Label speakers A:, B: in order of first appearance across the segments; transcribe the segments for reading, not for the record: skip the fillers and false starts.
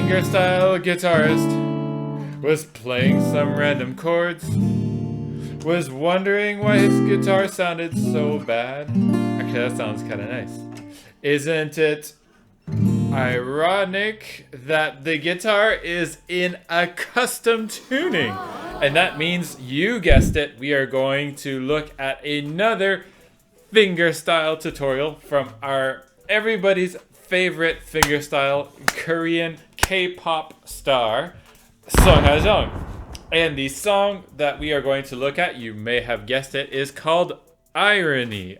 A: fingerstyle guitarist was playing some random chords, was wondering why his guitar sounded so bad. Actually, that sounds kind of nice. Isn't it ironic that the guitar is in a custom tuning? And that means, you guessed it, we are going to look at another fingerstyle tutorial from our everybody's favorite fingerstyle Korean K-pop star, Sungha Jung. And the song that we are going to look at, you may have guessed it, is called Irony,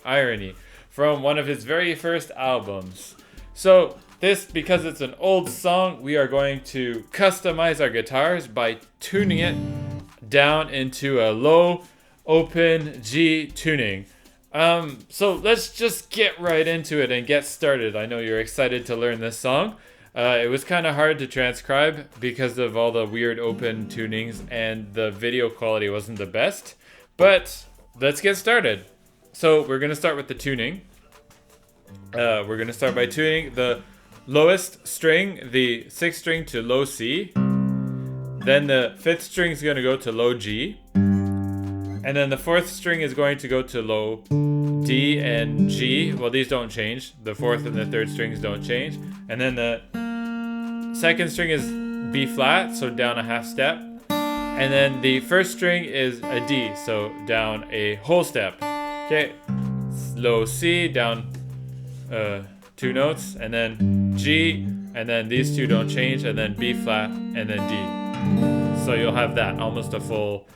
A: from one of his very first albums. So this, because it's an old song, we are going to customize our guitars by tuning it down into a low open G tuning. So let's just get right into it and get started. I know you're excited to learn this song. It was kind of hard to transcribe because of all the weird open tunings, and the video quality wasn't the best. But let's get started. So we're going to start with the tuning. We're going to start by tuning the lowest string, the 6th string, to low C. Then the 5th string is going to go to low G. And then the 4th string is going to go to low D and G. Well, these don't change. The 4th and the 3rd strings don't change. And then the 2nd string is B flat, so down a half step. And then the 1st string is a D, so down a whole step. Okay, low C, down 2 notes, and then G, and then these two don't change, and then B flat, and then D. So you'll have that, almost a full...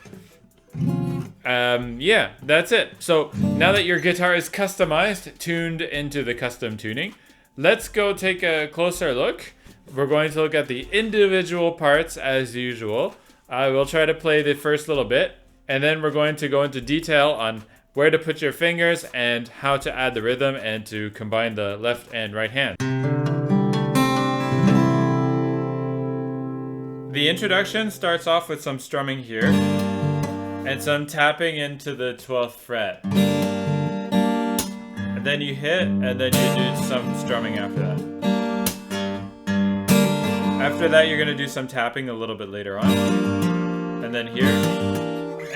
A: yeah, that's it. So now that your guitar is customized, tuned into the custom tuning, let's go take a closer look. We're going to look at the individual parts as usual. I will try to play the first little bit, and then we're going to go into detail on where to put your fingers and how to add the rhythm and to combine the left and right hand. The introduction starts off with some strumming here and some tapping into the 12th fret. And then you hit, and then you do some strumming after that. After that, you're going to do some tapping a little bit later on. And then here.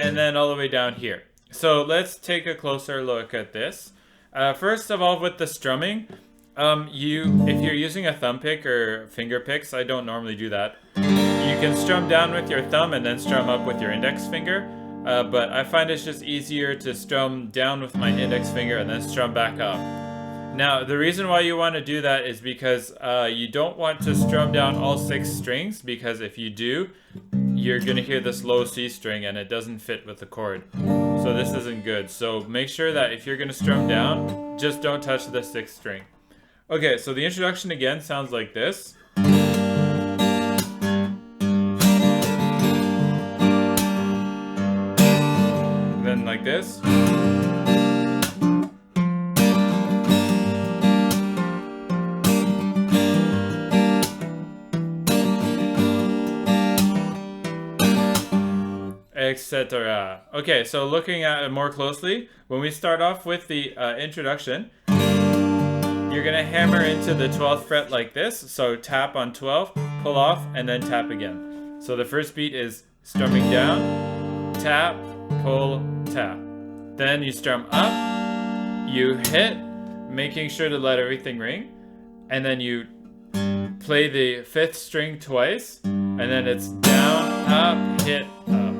A: And then all the way down here. So let's take a closer look at this. First of all, with the strumming, if you're using a thumb pick or finger picks, I don't normally do that. You can strum down with your thumb and then strum up with your index finger. But I find it's just easier to strum down with my index finger and then strum back up. Now, the reason why you want to do that is because you don't want to strum down all 6 strings, because if you do, you're going to hear this low C string and it doesn't fit with the chord. So this isn't good. So make sure that if you're going to strum down, just don't touch the 6th string. Okay, so the introduction again sounds like this. Then like this. Etc. Okay, so looking at it more closely, when we start off with the introduction, you're going to hammer into the 12th fret like this. So tap on 12, pull off, and then tap again. So the first beat is strumming down, tap, pull, tap. Then you strum up, you hit, making sure to let everything ring, and then you play the 5th string twice, and then it's down, up, hit, up.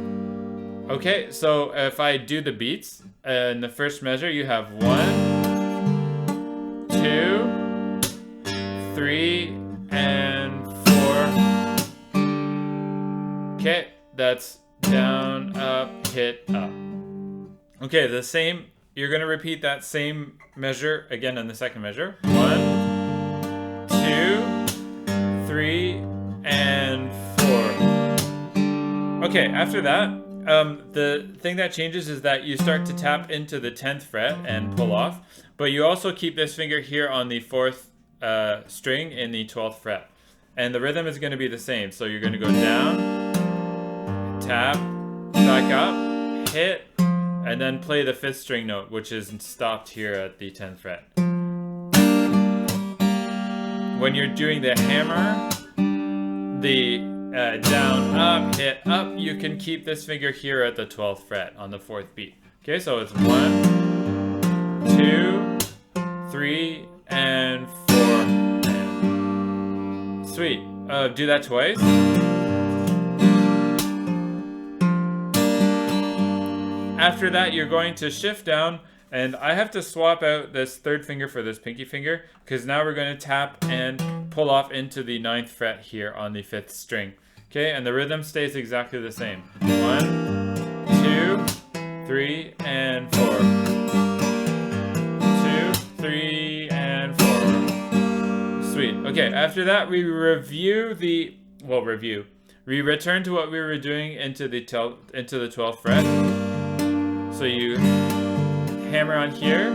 A: Okay, so if I do the beats, in the first measure you have 1, 2, 3, and 4. Okay, that's down, up, hit, up. Okay, you're going to repeat that same measure again in the second measure. 1, 2, 3, and 4. Okay, after that, the thing that changes is that you start to tap into the 10th fret and pull off, but you also keep this finger here on the 4th string in the 12th fret. And the rhythm is going to be the same. So you're going to go down, tap, back up, hit, and then play the 5th string note, which is stopped here at the 10th fret. When you're doing the hammer, the down, up, hit, up, you can keep this finger here at the 12th fret on the 4th beat. Okay, so it's 1, 2, 3, and 4. And sweet. Do that twice. After that, you're going to shift down, and I have to swap out this 3rd finger for this pinky finger, because now we're going to tap and pull off into the 9th fret here on the 5th string. Okay, and the rhythm stays exactly the same. 1, 2, 3, and 4. 2, 3, and 4. Sweet. Okay, after that, we review the... Well, review. We return to what we were doing into the 12th fret. So you hammer on here,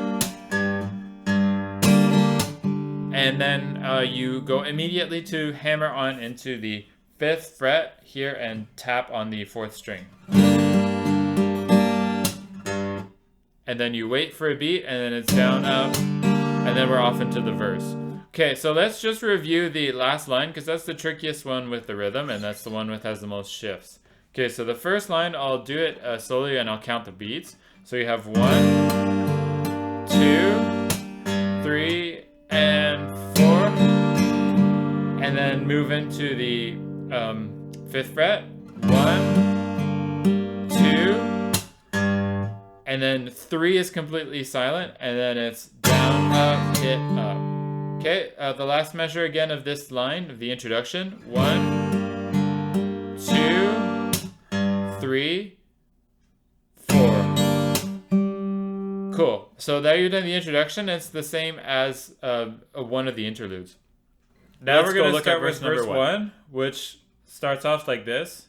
A: and then you go immediately to hammer on into the 5th fret here and tap on the 4th string. And then you wait for a beat, and then it's down, up, and then we're off into the verse. Okay, so let's just review the last line, because that's the trickiest one with the rhythm, and that's the one that has the most shifts. Okay, so the first line, I'll do it slowly, and I'll count the beats. So you have 1, 2, 3, and 4, and then move into the 5th fret. 1, 2, and then 3 is completely silent, and then it's down, up, hit, up. Okay, the last measure again of this line of the introduction. 1, 2, 3, 4. Cool. So there you've done the introduction. It's the same as one of the interludes. Now we're going to start with verse 1, which starts off like this.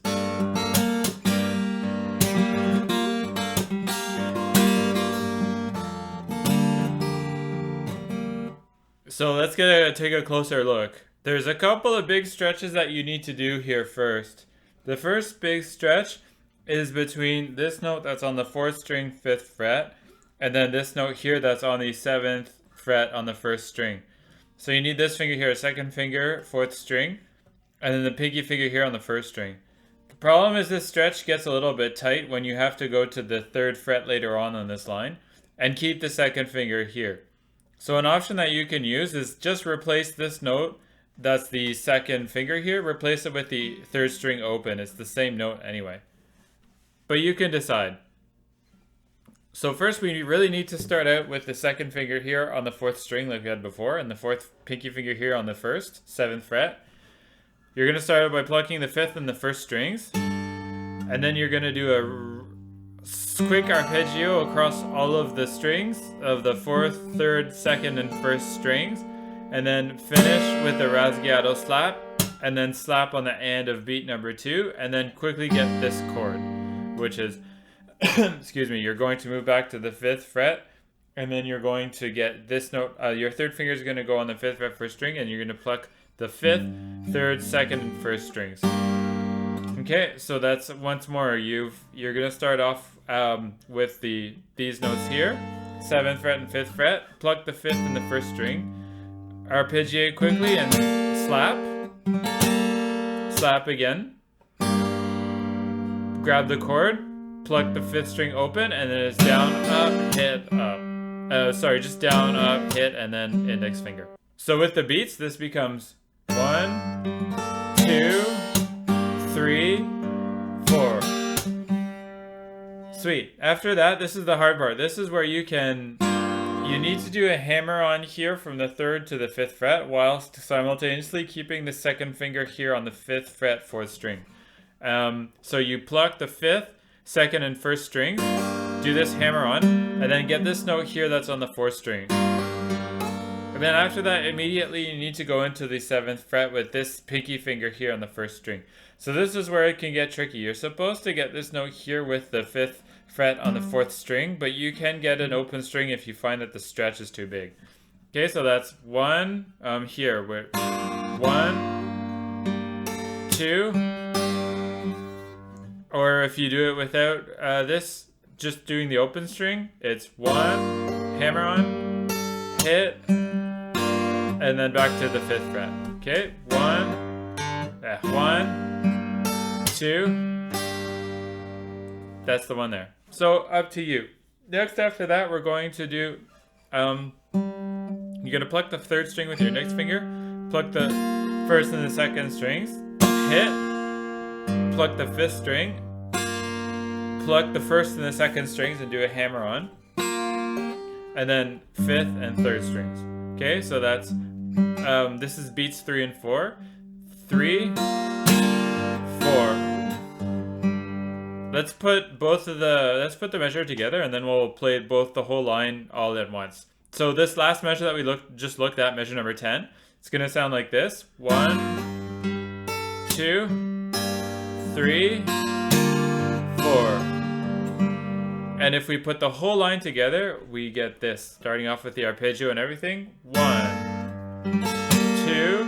A: So let's take a closer look. There's a couple of big stretches that you need to do here first. The first big stretch is between this note that's on the 4th string, 5th fret, and then this note here that's on the 7th fret on the 1st string. So you need this finger here, 2nd finger, 4th string, and then the pinky finger here on the 1st string. The problem is this stretch gets a little bit tight when you have to go to the 3rd fret later on this line, and keep the 2nd finger here. So an option that you can use is just replace this note, that's the 2nd finger here, replace it with the 3rd string open. It's the same note anyway. But you can decide. So first we really need to start out with the 2nd finger here on the 4th string like we had before, and the 4th pinky finger here on the 1st, 7th fret. You're going to start out by plucking the 5th and the 1st strings, and then you're going to do a quick arpeggio across all of the strings of the 4th, 3rd, 2nd, and 1st strings, and then finish with a rasguiato slap, and then slap on the and of beat number 2, and then quickly get this chord, which is, excuse me, you're going to move back to the 5th fret, and then you're going to get this note, your 3rd finger is going to go on the 5th fret 1st string, and you're going to pluck the 5th, 3rd, 2nd, and 1st strings. Okay, so that's once more. You're gonna start off with these notes here, 7th fret and 5th fret. Pluck the 5th and the 1st string. Arpeggiate quickly and slap. Slap again. Grab the chord. Pluck the 5th string open, and then it's down, up, hit, up. Just down, up, hit, and then index finger. So with the beats, this becomes 1, 2, 3, 4. Sweet. After that, this is the hard part. This is where you need to do a hammer on here from the 3rd to the 5th fret, whilst simultaneously keeping the 2nd finger here on the 5th fret 4th string. So you pluck the 5th, 2nd, and 1st strings, do this hammer on, and then get this note here that's on the 4th string. And then after that, immediately you need to go into the 7th fret with this pinky finger here on the 1st string. So this is where it can get tricky. You're supposed to get this note here with the 5th fret on the 4th string, but you can get an open string if you find that the stretch is too big. Okay, so that's 1 here. 1, 2, or if you do it without this, just doing the open string, it's 1, hammer on, hit, and then back to the 5th fret. Okay, 1, 2. That's the one there. So up to you. Next after that, we're going to do, you're going to pluck the 3rd string with your index finger, pluck the 1st and the 2nd strings, hit, pluck the 5th string, pluck the 1st and the 2nd strings and do a hammer on, and then 5th and 3rd strings. Okay, so that's, this is beats 3 and 4. 3, 4. Let's put the measure together, and then we'll play both the whole line all at once. So this last measure that we just looked at, measure number 10, it's gonna sound like this. 1, 2, 3, 4. And if we put the whole line together, we get this, starting off with the arpeggio and everything. 1, 2,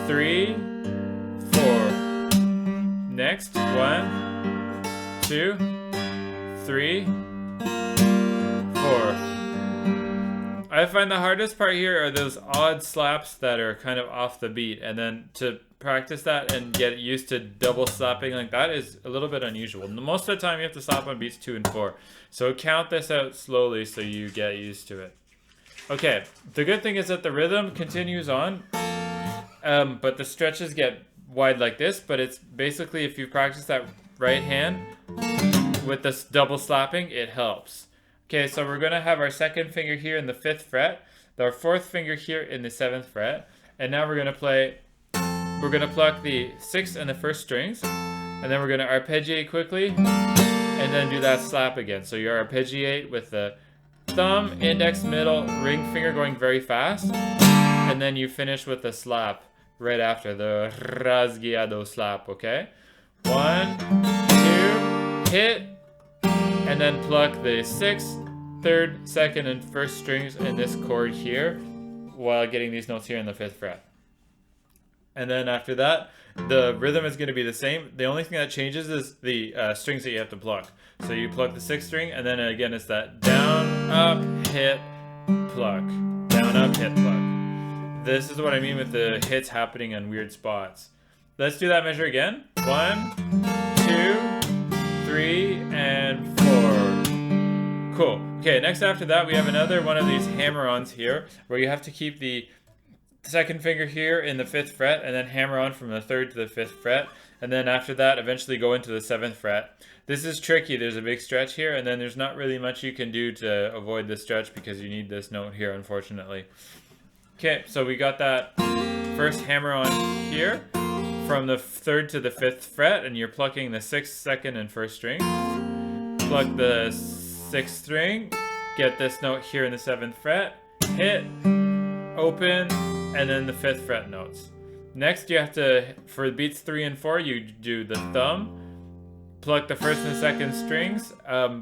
A: 3, 4. Next, 1, 2, 3, 4. I find the hardest part here are those odd slaps that are kind of off the beat, and then to practice that and get used to double slapping like that is a little bit unusual. Most of the time you have to slap on beats 2 and 4. So count this out slowly so you get used to it. Okay, the good thing is that the rhythm continues on, but the stretches get wide like this, but it's basically if you practice that right hand with this double slapping, it helps. Okay, so we're gonna have our 2nd finger here in the 5th fret, our 4th finger here in the 7th fret, and now we're gonna pluck the 6th and the 1st strings, and then we're gonna arpeggiate quickly, and then do that slap again. So you arpeggiate with the thumb, index, middle, ring finger going very fast, and then you finish with the slap right after, the rasgueado slap, okay? 1, 2, hit, and then pluck the 6th, 3rd, 2nd, and 1st strings in this chord here while getting these notes here in the 5th fret. And then after that, the rhythm is going to be the same. The only thing that changes is the strings that you have to pluck. So you pluck the 6th string, and then again it's that down, up, hit, pluck. Down, up, hit, pluck. This is what I mean with the hits happening in weird spots. Let's do that measure again. 1, 2, 3, and 4. Cool. Okay, next after that, we have another one of these hammer-ons here, where you have to keep the 2nd finger here in the 5th fret, and then hammer on from the 3rd to the 5th fret, and then after that, eventually go into the 7th fret. This is tricky. There's a big stretch here, and then there's not really much you can do to avoid the stretch because you need this note here, unfortunately. Okay, so we got that first hammer on here from the 3rd to the 5th fret, and you're plucking the 6th, 2nd, and 1st string. Pluck the 6th string, get this note here in the 7th fret, hit, open, and then the 5th fret notes. Next, you have to, for beats 3 and 4, you do the thumb, pluck the 1st and the 2nd strings,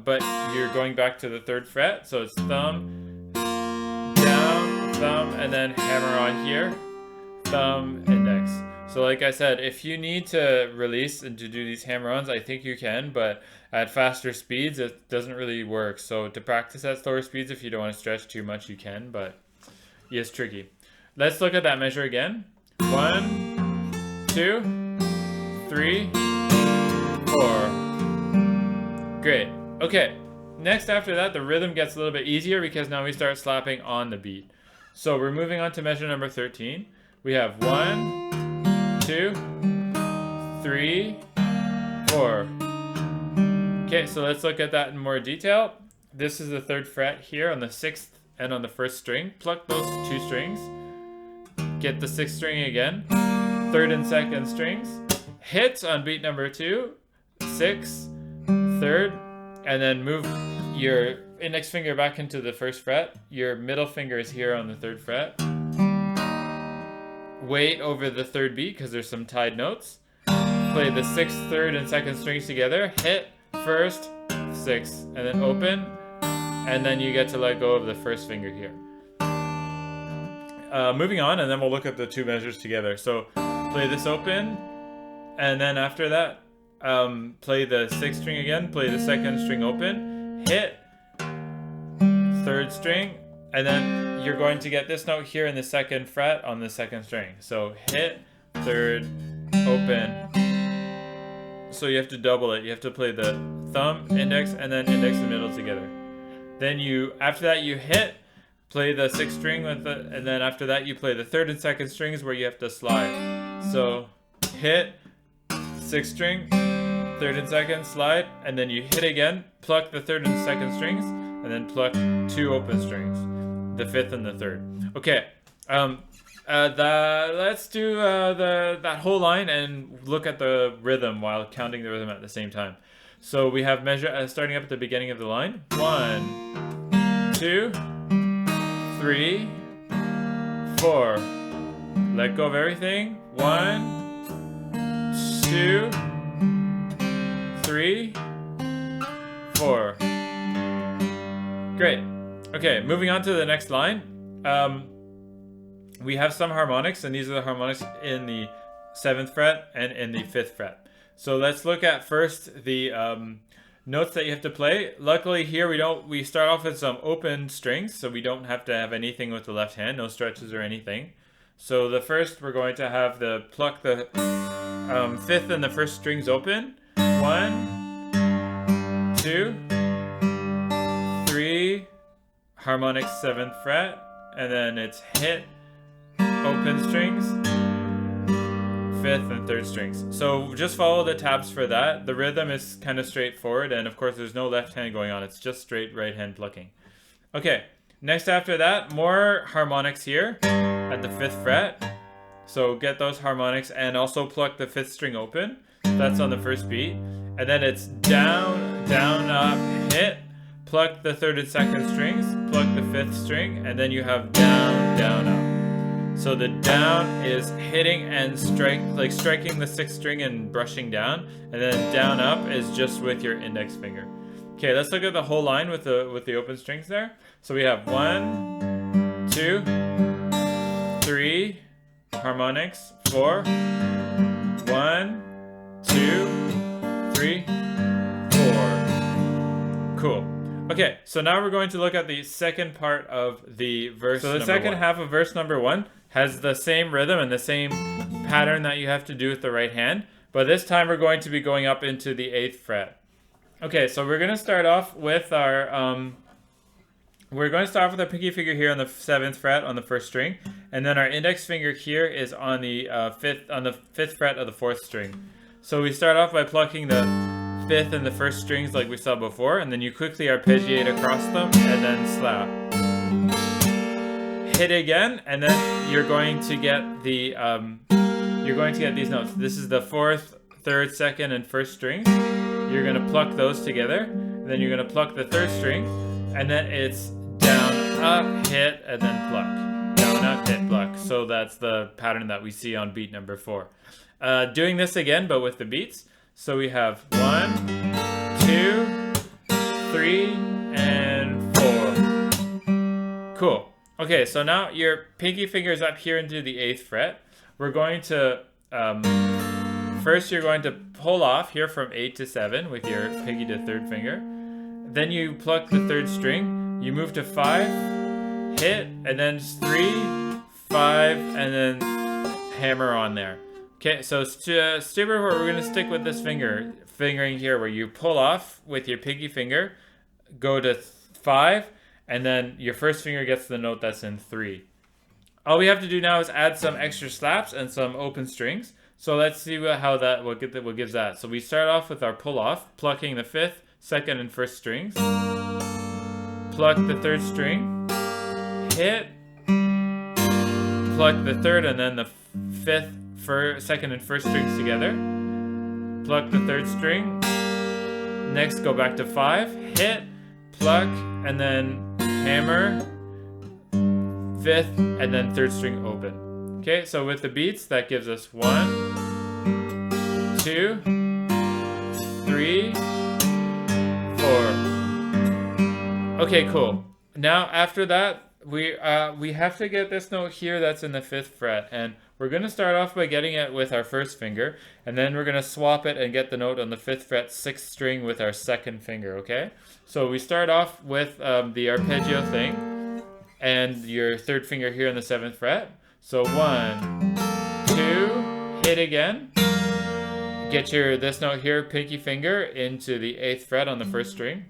A: but you're going back to the 3rd fret, so it's thumb, down, thumb, and then hammer on here, thumb, index. So like I said, if you need to release and to do these hammer-ons, I think you can, but at faster speeds, it doesn't really work. So to practice at slower speeds, if you don't want to stretch too much, you can, but it's tricky. Let's look at that measure again. 1, 2, 3, 4. Great. Okay. Next after that, the rhythm gets a little bit easier because now we start slapping on the beat. So we're moving on to measure number 13. We have 1, 2, 3, 4. Okay, so let's look at that in more detail. This is the 3rd fret here on the 6th and on the 1st string. Pluck those 2 strings. Get the 6th string again. 3rd and 2nd strings. Hit on beat number 2. 6, 3rd, and then move your index finger back into the 1st fret. Your middle finger is here on the 3rd fret. Wait over the 3rd beat because there's some tied notes. Play the 6th, 3rd, and 2nd strings together. Hit 1st, 6th, and then open, and then you get to let go of the 1st finger here. Moving on, and then we'll look at the 2 measures together. So play this open, and then after that, play the 6th string again, play the 2nd string open, hit 3rd string, and then you're going to get this note here in the 2nd fret on the 2nd string. So hit, 3rd, open, so you have to double it. You have to play the thumb, index, and then index and middle together. Then after that you hit, play the 6th string with the, and then after that you play the 3rd and 2nd strings where you have to slide. So hit, 6th string, 3rd and 2nd, slide, and then you hit again, pluck the 3rd and 2nd strings, and then pluck 2 open strings, the 5th and the 3rd. Okay, let's do that whole line and look at the rhythm while counting the rhythm at the same time. So we have measure starting up at the beginning of the line. 1, 2, 3, 4. Let go of everything. 1, 2, 3, 4. Great. Okay, moving on to the next line. We have some harmonics, and these are the harmonics in the 7th fret and in the 5th fret. So let's look at first the notes that you have to play. Luckily here we start off with some open strings, so we don't have to have anything with the left hand, no stretches or anything. So the first we're going to have pluck the 5th and the 1st strings open. 1, 2, 3, harmonic 7th fret, and then it's hit, open strings, 5th and 3rd strings. So just follow the tabs for that. The rhythm is kind of straightforward, and of course there's no left hand going on. It's just straight right hand plucking. Okay, next after that, more harmonics here at the 5th fret. So get those harmonics and also pluck the 5th string open. That's on the first beat. And then it's down, down, up, hit, pluck the 3rd and 2nd strings, pluck the 5th string, and then you have down, down, up. So the down is hitting and striking the 6th string and brushing down, and then down up is just with your index finger. Okay, let's look at the whole line with the open strings there. So we have 1, 2, 3, harmonics, 4, 1, 2, 3, 4. Cool. Okay, so now we're going to look at the second part of the verse. So the second half of verse number 1 has the same rhythm and the same pattern that you have to do with the right hand, but this time we're going to be going up into the 8th fret. Okay, so we're going to start off with our pinky finger here on the 7th fret on the 1st string, and then our index finger here is on the 5th fret of the 4th string. So we start off by plucking the 5th and the 1st strings like we saw before, and then you quickly arpeggiate across them and then slap. Hit again, and then you're going to get these notes. This is the 4th, 3rd, 2nd, and 1st strings. You're going to pluck those together, and then you're going to pluck the 3rd string, and then it's down, up, hit, and then pluck. Down, up, hit, pluck. So that's the pattern that we see on beat number 4. Doing this again, but with the beats. So we have 1, 2, 3, and 4. Cool. Okay, so now your pinky finger is up here into the 8th fret. We're going to, first you're going to pull off here from 8 to 7 with your pinky to 3rd finger. Then you pluck the 3rd string. You move to 5, hit, and then 3, 5, and then hammer on there. Okay, so stupid, we're going to stick with this fingering here where you pull off with your pinky finger, go to 5, and then your 1st finger gets the note that's in 3. All we have to do now is add some extra slaps and some open strings. So let's see what gives that. So we start off with our pull off, plucking the 5th, 2nd, and 1st strings. Pluck the 3rd string, hit, pluck the 3rd and then the 5th, 2nd, and 1st strings together. Pluck the 3rd string. Next, go back to 5, hit, pluck, and then hammer, 5th, and then 3rd string open. Okay, so with the beats, that gives us 1, 2, 3, 4. Okay, cool. Now after that, we have to get this note here that's in the 5th fret, and we're going to start off by getting it with our 1st finger, and then we're going to swap it and get the note on the 5th fret 6th string with our 2nd finger, okay? So we start off with the arpeggio thing, and your 3rd finger here in the 7th fret. So 1, 2, hit again. get this note here, pinky finger, into the 8th fret on the 1st string.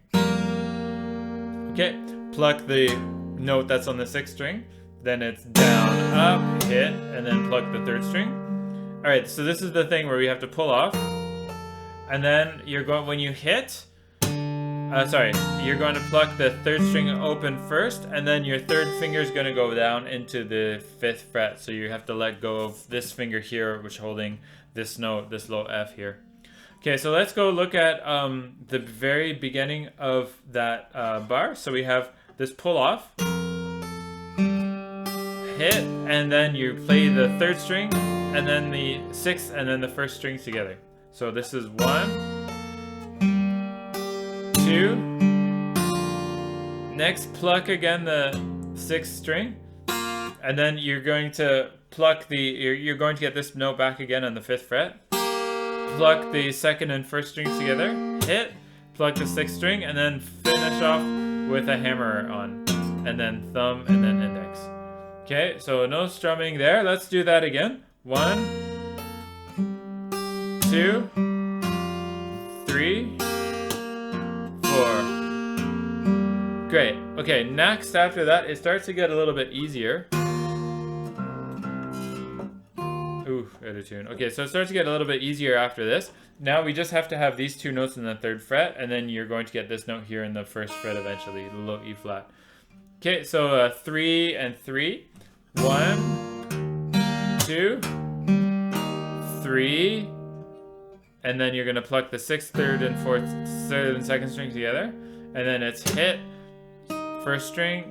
A: Okay, pluck the note that's on the 6th string. Then it's down, up, hit, and then pluck the 3rd string. All right, so this is the thing where we have to pull off. And then you're going, when you hit, you're going to pluck the 3rd string open first, and then your 3rd finger is going to go down into the 5th fret. So you have to let go of this finger here, which is holding this note, this low F here. Okay, so let's go look at the very beginning of that bar. So we have this pull off, hit, and then you play the 3rd string, and then the 6th, and then the 1st strings together. So this is 1, 2. Next, pluck again the 6th string, and then you're going to pluck you're going to get this note back again on the 5th fret. Pluck the 2nd and 1st strings together, hit, pluck the 6th string, and then finish off with a hammer on, and then thumb, and then index. Okay, so no strumming there. Let's do that again. 1, 2, 3, 4. Great. Okay, next after that, it starts to get a little bit easier. Ooh, out of tune. Okay, so it starts to get a little bit easier after this. Now we just have to have these 2 notes in the 3rd fret, and then you're going to get this note here in the 1st fret eventually, the low E flat. Okay, so 3 and 3. 1, 2, 3, and then you're gonna pluck the 6th, 3rd, and 4th, 3rd, and 2nd string together, and then it's hit, 1st string,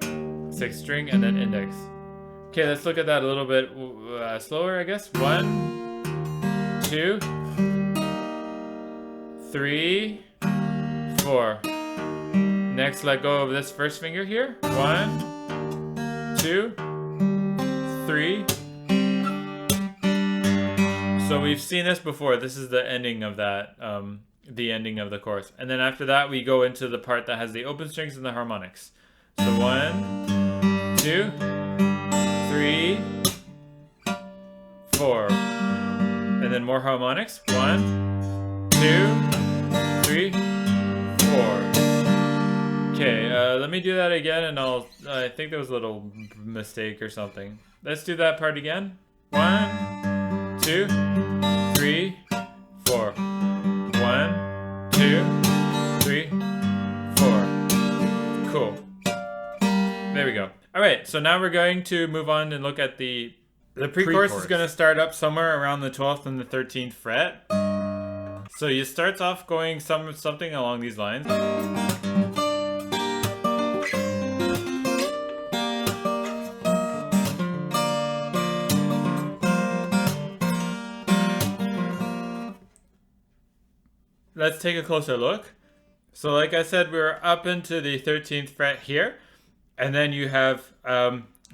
A: 6th string, and then index. Okay, let's look at that a little bit slower, I guess. 1, 2, 3, 4. Next, let go of this 1st finger here. 1, 2, 3. So we've seen this before. This is the ending of that, the ending of the chorus. And then after that, we go into the part that has the open strings and the harmonics. So 1, 2, 3, 4. And then more harmonics. 1, 2, 3, 4. Okay, let me do that again, and I think there was a little mistake or something. Let's do that part again. 1, 2, 3, 4. 1, 2, 3, 4. Cool. There we go. All right, so now we're going to move on and look at the pre-chorus is going to start up somewhere around the 12th and the 13th fret. So you start off going something along these lines. Let's take a closer look. So like I said, we're up into the 13th fret here. And then you have,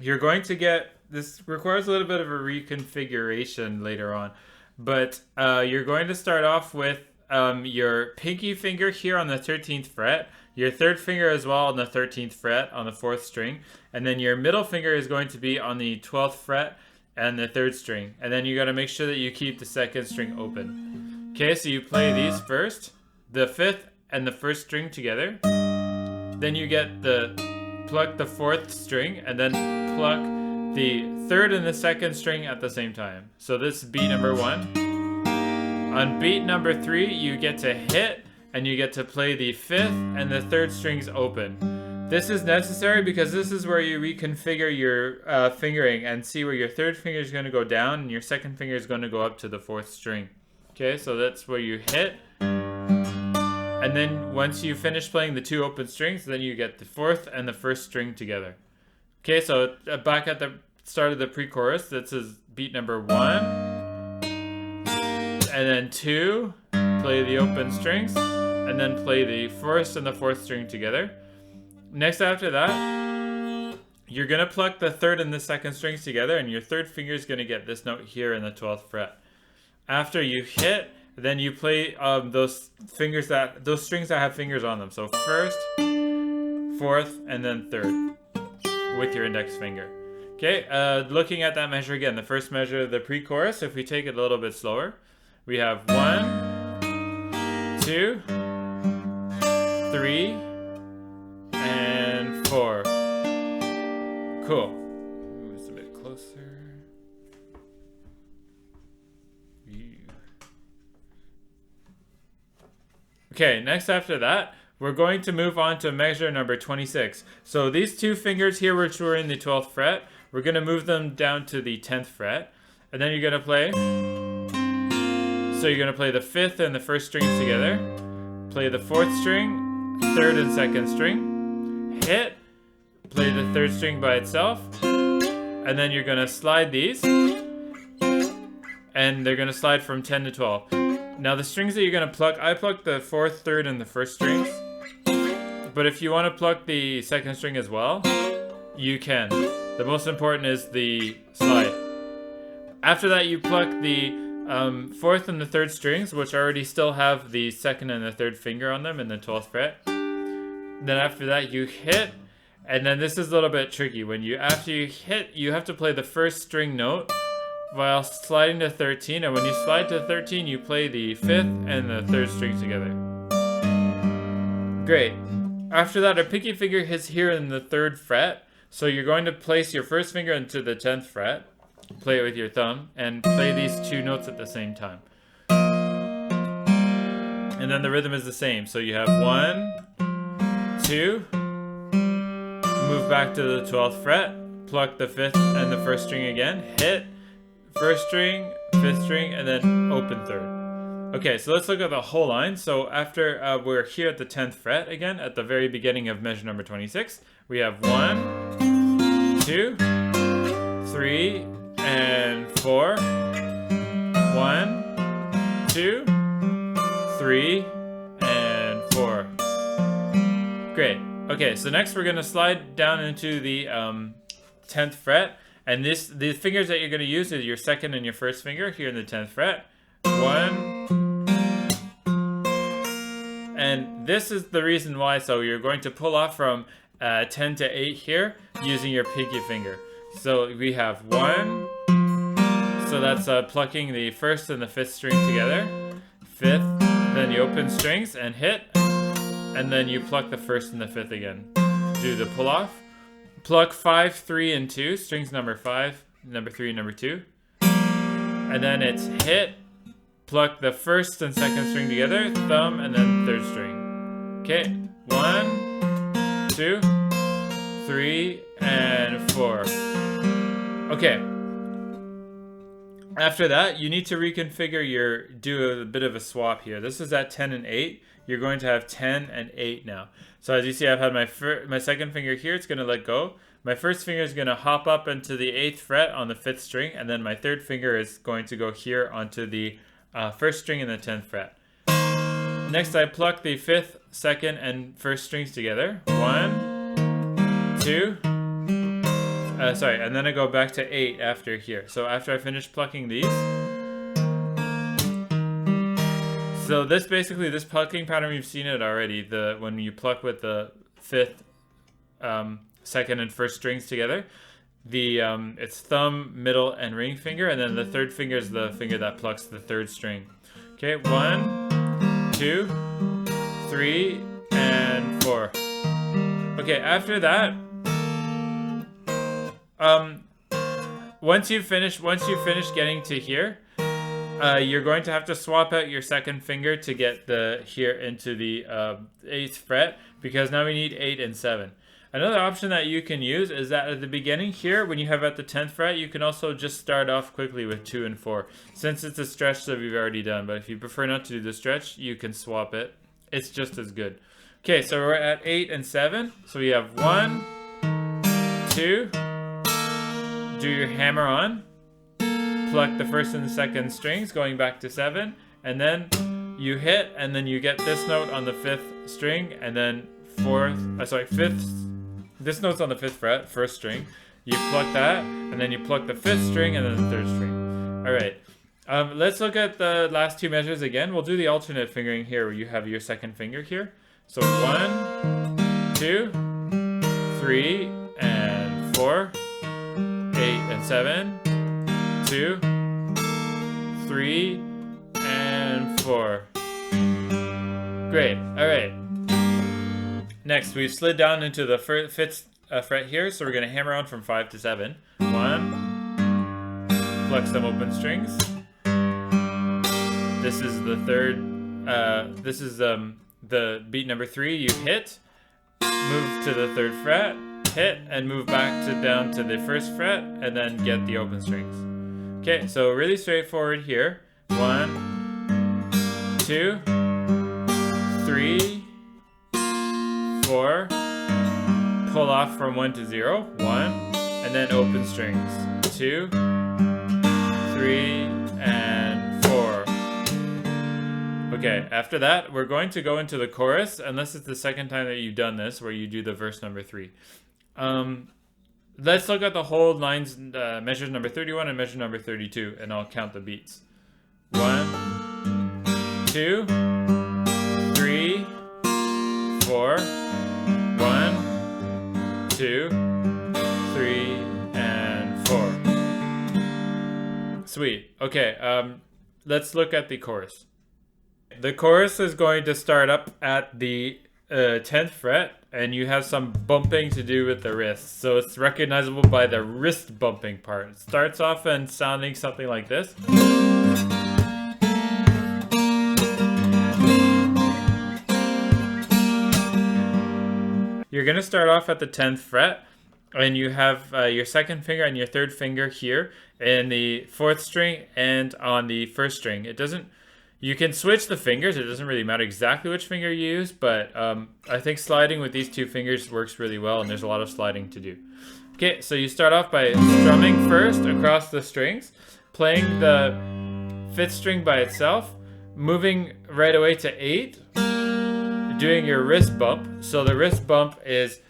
A: you're going to get, this requires a little bit of a reconfiguration later on. But you're going to start off with your pinky finger here on the 13th fret. Your 3rd finger as well on the 13th fret on the 4th string. And then your middle finger is going to be on the 12th fret and the 3rd string. And then you got to make sure that you keep the 2nd string open. Okay, so you play these first, the 5th and the 1st string together. Then you get pluck the 4th string, and then pluck the 3rd and the 2nd string at the same time. So this is beat number 1. On beat number 3, you get to hit, and you get to play the 5th and the 3rd strings open. This is necessary because this is where you reconfigure your fingering and see where your 3rd finger is going to go down and your 2nd finger is going to go up to the 4th string. Okay, so that's where you hit. And then once you finish playing the 2 open strings, then you get the 4th and the 1st string together. Okay, so back at the start of the pre-chorus, this is beat number 1. And then 2, play the open strings, and then play the 1st and the 4th string together. Next after that, you're going to pluck the 3rd and the 2nd strings together, and your 3rd finger is going to get this note here in the 12th fret. After you hit, then you play those strings that have fingers on them. So 1st, 4th, and then 3rd with your index finger. Okay, looking at that measure again, the first measure of the pre-chorus, if we take it a little bit slower, we have 1, 2, 3, and 4. Cool. Move this a bit closer. Okay, next after that, we're going to move on to measure number 26. So these two fingers here, which were in the 12th fret, we're going to move them down to the 10th fret. And then you're going to play. So you're going to play the 5th and the 1st strings together. Play the 4th string, 3rd and 2nd string. Hit. Play the 3rd string by itself. And then you're going to slide these. And they're going to slide from 10 to 12. Now the strings that you're going to pluck, I plucked the 4th, 3rd, and the 1st strings. But if you want to pluck the 2nd string as well, you can. The most important is the slide. After that, you pluck the 4th and the 3rd strings, which already still have the 2nd and the 3rd finger on them in the 12th fret. Then after that, you hit, and then this is a little bit tricky. After you hit, you have to play the 1st string note while sliding to 13, and when you slide to 13, you play the 5th and the 3rd string together. Great. After that, our pinky finger is here in the 3rd fret, so you're going to place your 1st finger into the 10th fret, play it with your thumb, and play these two notes at the same time. And then the rhythm is the same, so you have 1, 2, move back to the 12th fret, pluck the 5th and the 1st string again, hit, 1st string, 5th string, and then open 3rd. Okay, so let's look at the whole line. So after we're here at the 10th fret again, at the very beginning of measure number 26, we have 1, 2, 3, and 4. 1, 2, 3, and 4. Great. Okay, so next we're going to slide down into the 10th fret. And the fingers that you're going to use is your 2nd and your 1st finger here in the 10th fret. 1. And this is the reason why. So you're going to pull off from 10 to 8 here using your pinky finger. So we have 1. So that's plucking the 1st and the 5th string together. 5th, then you open strings and hit. And then you pluck the 1st and the 5th again. Do the pull off. Pluck 5, 3, and 2, strings number 5, number 3, and number 2. And then it's hit, pluck the 1st and 2nd string together, thumb, and then 3rd string. Okay, 1, 2, 3, and 4. Okay. After that, you need to reconfigure do a bit of a swap here. This is at 10 and 8. You're going to have 10 and 8 now. So as you see, I've had my 2nd finger here. It's going to let go. My 1st finger is going to hop up into the 8th fret on the 5th string. And then my 3rd finger is going to go here onto the 1st string in the 10th fret. Next, I pluck the 5th, 2nd, and 1st strings together. 1, 2, and then I go back to 8 after here. So after I finish plucking these, so this plucking pattern, we've seen it already. When you pluck with the 5th, 2nd, and 1st strings together, it's thumb, middle, and ring finger, and then the 3rd finger is the finger that plucks the 3rd string. Okay, 1, 2, 3, and 4. Okay, after that, once you finish getting to here, you're going to have to swap out your 2nd finger to get here into the 8th fret, because now we need 8 and 7. Another option that you can use is that at the beginning here, when you have at the 10th fret, you can also just start off quickly with 2 and 4, since it's a stretch that we've already done. But if you prefer not to do the stretch, you can swap it. It's just as good. Okay, so we're at 8 and 7. So we have 1, 2, do your hammer on, pluck the 1st and the 2nd strings, going back to 7, and then you hit, and then you get this note on the 5th string, and then 5th. This note's on the 5th fret, 1st string. You pluck that, and then you pluck the 5th string, and then the 3rd string. All right. Let's look at the last two measures again. We'll do the alternate fingering here, where you have your 2nd finger here. So 1, 2, 3, and 4, 8 and 7, 2, 3, and 4. Great. All right. Next, we've slid down into the fifth fret here, so we're going to hammer on from 5 to 7. 1. Pluck some open strings. This is the third. This is the beat number 3. You hit, move to the 3rd fret, hit, and move back to down to the 1st fret, and then get the open strings. Okay, so really straightforward here. 1, 2, 3, 4. Pull off from 1 to 0. 1, and then open strings. 2, 3, and 4. Okay, after that, we're going to go into the chorus, unless it's the second time that you've done this, where you do the verse number 3. Let's look at the whole lines, measures number 31 and measure number 32, and I'll count the beats. 1, 2, 3, 4. 1, 2, 3, and 4. Sweet. Okay, let's look at the chorus. The chorus is going to start up at the 10th fret, and you have some bumping to do with the wrists. So it's recognizable by the wrist bumping part. It starts off and sounding something like this. You're going to start off at the 10th fret, and you have your 2nd finger and your 3rd finger here in the 4th string and on the 1st string. It doesn't. You can switch the fingers. It doesn't really matter exactly which finger you use, but I think sliding with these 2 fingers works really well, and there's a lot of sliding to do. Okay, so you start off by strumming first across the strings, playing the 5th string by itself, moving right away to 8, doing your wrist bump. So the wrist bump is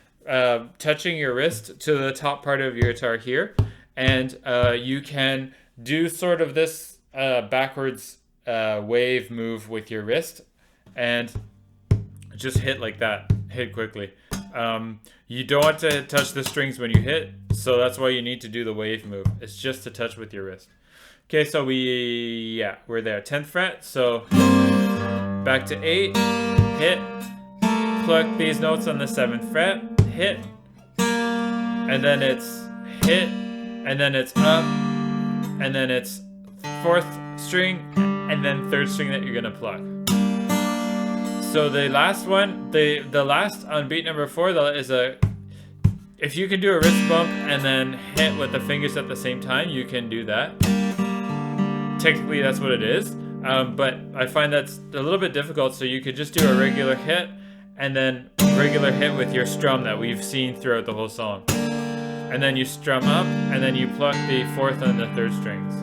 A: touching your wrist to the top part of your guitar here, and you can do sort of this backwards wave move with your wrist, and just hit like that. Hit quickly. You don't want to touch the strings when you hit, so that's why you need to do the wave move. It's just to touch with your wrist. Okay, so we're there. 10th fret, so back to 8, hit, pluck these notes on the 7th fret, hit, and then it's hit, and then it's up, and then it's 4th string, and then 3rd string that you're gonna pluck. So the last one, the last on beat number 4, is if you can do a wrist bump and then hit with the fingers at the same time, you can do that. Technically that's what it is, but I find that's a little bit difficult, so you could just do a regular hit and then regular hit with your strum that we've seen throughout the whole song. And then you strum up, and then you pluck the 4th and the 3rd strings.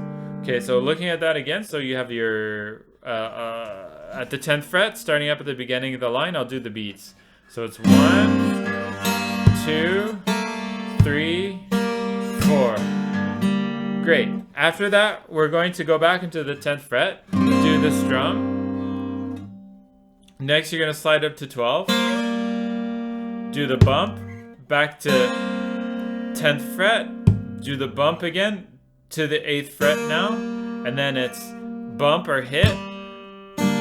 A: Okay, so looking at that again, so you have your, at the 10th fret, starting up at the beginning of the line, I'll do the beats. So it's 1, 2, 3, 4. Great. After that, we're going to go back into the 10th fret, do the strum. Next, you're going to slide up to 12, do the bump, back to 10th fret, do the bump again, to the 8th fret now, and then it's bump or hit,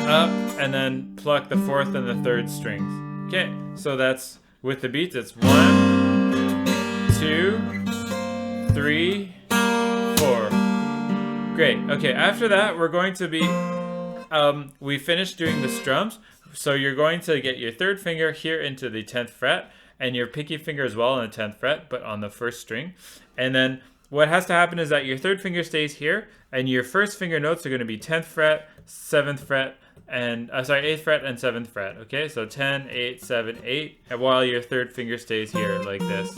A: up, and then pluck the 4th and the 3rd strings. Okay, so that's with the beats. It's 1, 2, 3, 4. Great. Okay, after that, we're going to be, we finished doing the strums, so you're going to get your 3rd finger here into the 10th fret, and your pinky finger as well on the 10th fret, but on the 1st string, and then what has to happen is that your 3rd finger stays here, and your 1st finger notes are going to be 10th fret, 7th fret, and 8th fret and 7th fret. Okay, so 10, 8, 7, 8, and while your 3rd finger stays here like this.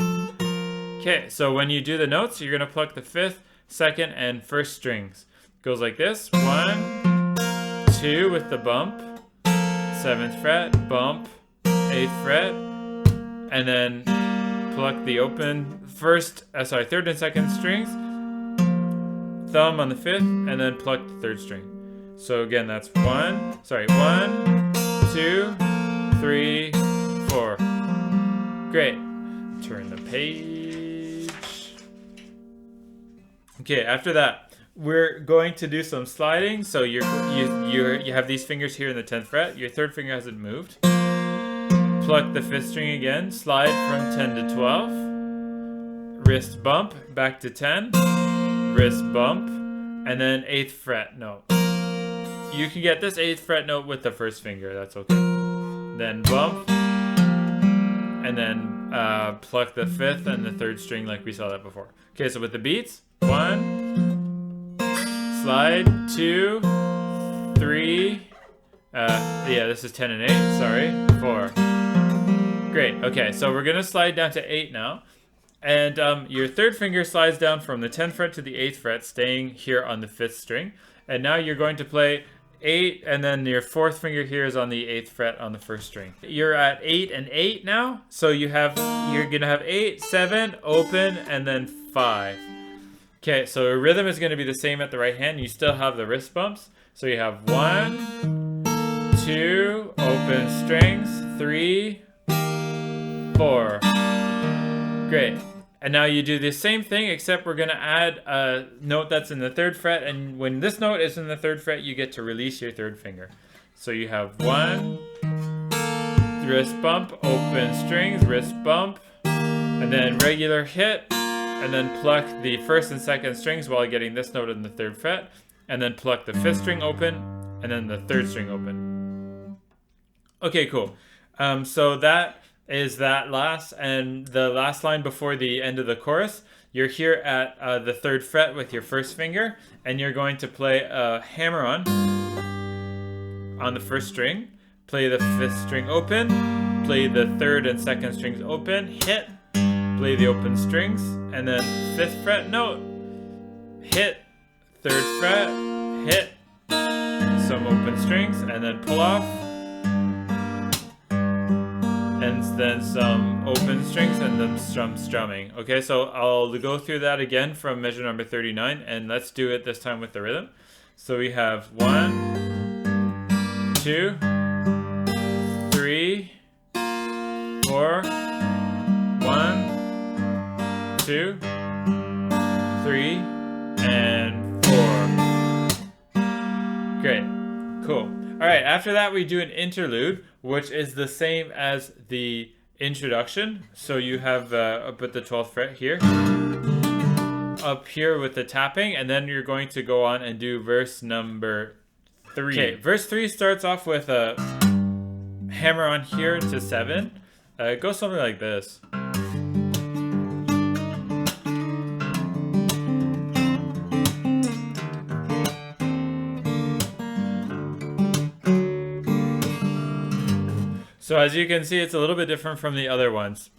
A: Okay, so when you do the notes, you're going to pluck the 5th, 2nd, and 1st strings. It goes like this: 1, 2 with the bump, 7th fret, bump, 8th fret, and then pluck the open 3rd and 2nd strings, thumb on the 5th, and then pluck the 3rd string. So again, that's 1, 2, 3, 4. Great. Turn the page. Okay, after that, we're going to do some sliding. So you have these fingers here in the 10th fret. Your third finger hasn't moved. Pluck the 5th string again. Slide from 10 to 12. Wrist bump back to 10. Wrist bump, and then 8th fret note. You can get this 8th fret note with the first finger. That's okay. Then bump, and then pluck the 5th and the 3rd string like we saw that before. Okay, so with the beats, 1, slide, 2, 3. Yeah, this is 10 and 8. Sorry, 4. Great. Okay, so we're gonna slide down to 8 now. And your third finger slides down from the 10th fret to the 8th fret, staying here on the 5th string. And now you're going to play 8, and then your 4th finger here is on the 8th fret on the 1st string. You're at 8 and 8 now, so you're gonna have 8, 7, open, and then 5. Okay, so your rhythm is gonna be the same at the right hand. You still have the wrist bumps. So you have 1, 2, open strings, 3, 4. Great. And now you do the same thing, except we're going to add a note that's in the 3rd fret. And when this note is in the 3rd fret, you get to release your 3rd finger. So you have 1, wrist bump, open strings, wrist bump, and then regular hit, and then pluck the 1st and 2nd strings while getting this note in the 3rd fret, and then pluck the 5th string open, and then the 3rd string open. Okay, cool. So that is that last, and the last line before the end of the chorus, you're here at the 3rd fret with your 1st finger, and you're going to play a hammer-on the 1st string, play the 5th string open, play the 3rd and 2nd strings open, hit, play the open strings, and then 5th fret note, hit, 3rd fret, hit, some open strings, and then pull off, and then some open strings, and then some strumming. Okay, so I'll go through that again from measure number 39, and let's do it this time with the rhythm. So we have 1, 2, 3, 4, 1, 2, 3, and 4. Great, cool. All right, after that we do an interlude, which is the same as the introduction. So you have up at the 12th fret here, up here with the tapping, and then you're going to go on and do verse number 3. Okay, verse 3 starts off with a hammer on here to 7. It goes something like this. So as you can see, it's a little bit different from the other ones.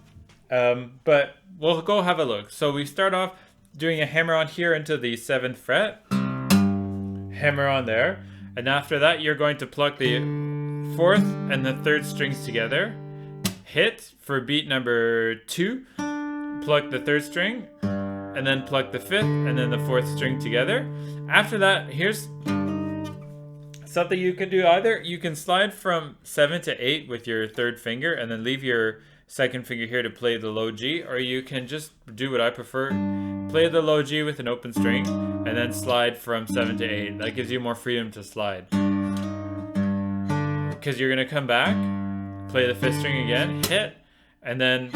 A: But we'll go have a look. So we start off doing a hammer on here into the 7th fret. Hammer on there. And after that, you're going to pluck the 4th and the 3rd strings together. Hit for beat number 2. Pluck the 3rd string. And then pluck the 5th and then the 4th string together. After that, here's something you can do. Either you can slide from 7 to 8 with your 3rd finger and then leave your 2nd finger here to play the low G, or you can just do what I prefer, play the low G with an open string and then slide from 7 to 8. That gives you more freedom to slide, because you're going to come back, play the 5th string again, hit, and then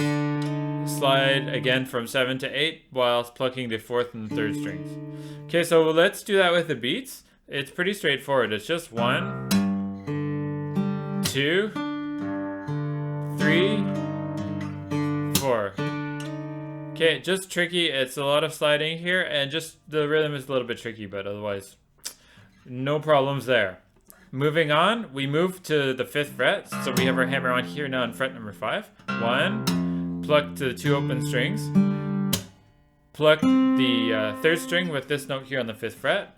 A: slide again from 7 to 8 whilst plucking the 4th and 3rd strings. Okay, so let's do that with the beats. It's pretty straightforward. It's just 1, 2, 3, 4. Okay, just tricky. It's a lot of sliding here, and just the rhythm is a little bit tricky, but otherwise, no problems there. Moving on, we move to the 5th fret. So we have our hammer on here now in fret number 5. 1, pluck to the 2 open strings. Pluck the 3rd string with this note here on the 5th fret.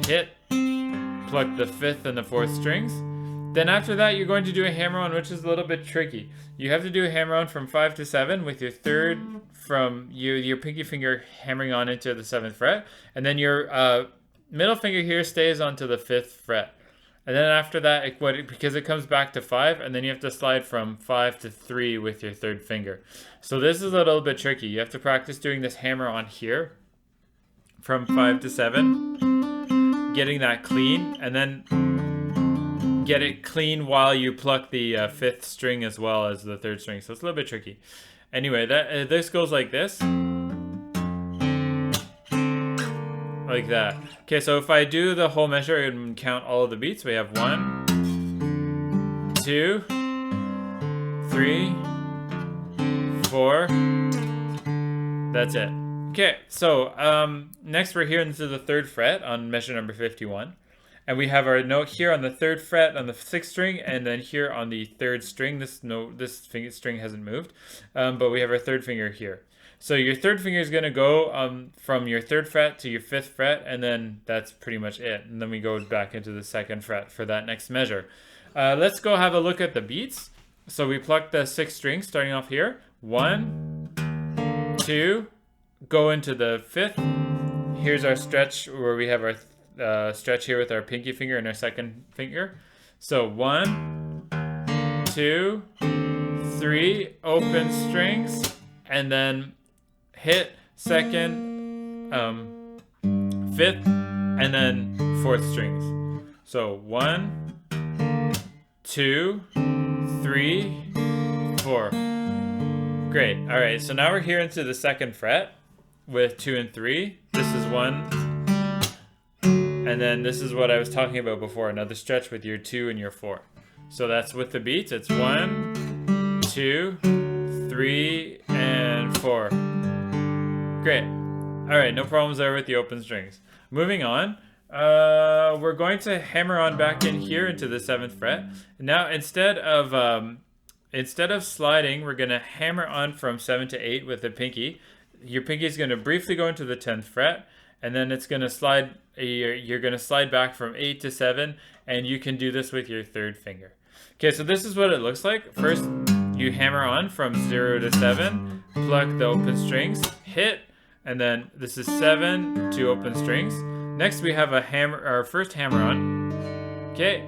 A: Hit, pluck the 5th and the 4th strings. Then after that, you're going to do a hammer on, which is a little bit tricky. You have to do a hammer on from 5 to 7 with your 3rd from your pinky finger hammering on into the 7th fret, and then your middle finger here stays onto the 5th fret. And then after that, because it comes back to 5, and then you have to slide from 5 to 3 with your 3rd finger. So this is a little bit tricky. You have to practice doing this hammer on here. from 5 to 7, getting that clean, and then get it clean while you pluck the 5th string as well as the 3rd string. So it's a little bit tricky. Anyway, that this goes like this. Like that. Okay, so if I do the whole measure and count all of the beats, we have 1, 2, 3, 4. That's it. Okay, so next we're here into the 3rd fret on measure number 51. And we have our note here on the 3rd fret on the 6th string, and then here on the 3rd string. This string hasn't moved, but we have our 3rd finger here. So your 3rd finger is going to go from your 3rd fret to your 5th fret, and then that's pretty much it. And then we go back into the 2nd fret for that next measure. Let's go have a look at the beats. So we pluck the 6th string starting off here. 1, 2, go into the 5th. Here's our stretch where we have our stretch here with our pinky finger and our 2nd finger. So 1, 2, 3, open strings, and then hit 2nd, 5th, and then 4th strings. So 1, 2, 3, 4. Great. All right. So now we're here into the 2nd fret with 2 and 3. This is 1. And then this is what I was talking about before, another stretch with your 2 and your 4. So that's with the beats. It's 1, 2, 3, and 4. Great. All right, no problems there with the open strings. Moving on, we're going to hammer on back in here into the 7th fret. Now instead of sliding, we're going to hammer on from 7 to 8 with the pinky. Your pinky is going to briefly go into the 10th fret, and then it's going to slide. You're going to slide back from 8 to 7, and you can do this with your 3rd finger. Okay, so this is what it looks like. First, you hammer on from 0 to 7, pluck the open strings, hit, and then this is 7, 2 open strings. Next, we have our first hammer on. Okay,